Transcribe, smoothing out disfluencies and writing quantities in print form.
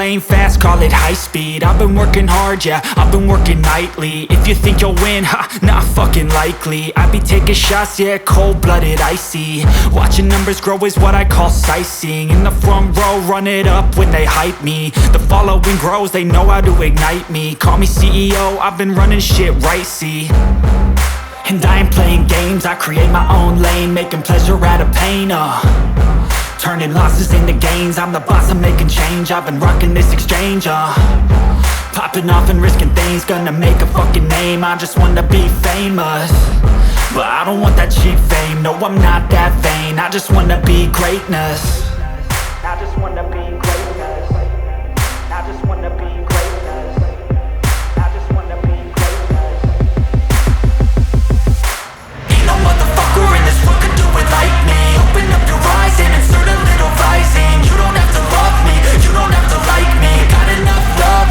lane fast, call it high speed. I've been working hard, yeah, I've been working nightly. If you think you'll win, ha, not fucking likely. I be taking shots, yeah, cold-blooded, icy. Watching numbers grow is what I call sightseeing. In the front row, run it up when they hype me. The following grows, they know how to ignite me. Call me CEO, I've been running shit right, see. And I ain't playing games, I create my own lane, making pleasure out of pain, turning losses into gains. I'm the boss, I'm making change. I've been rocking this exchange, popping off and risking things. Gonna make a fucking name, I just wanna be famous. But I don't want that cheap fame, no I'm not that vain. I just wanna be greatness.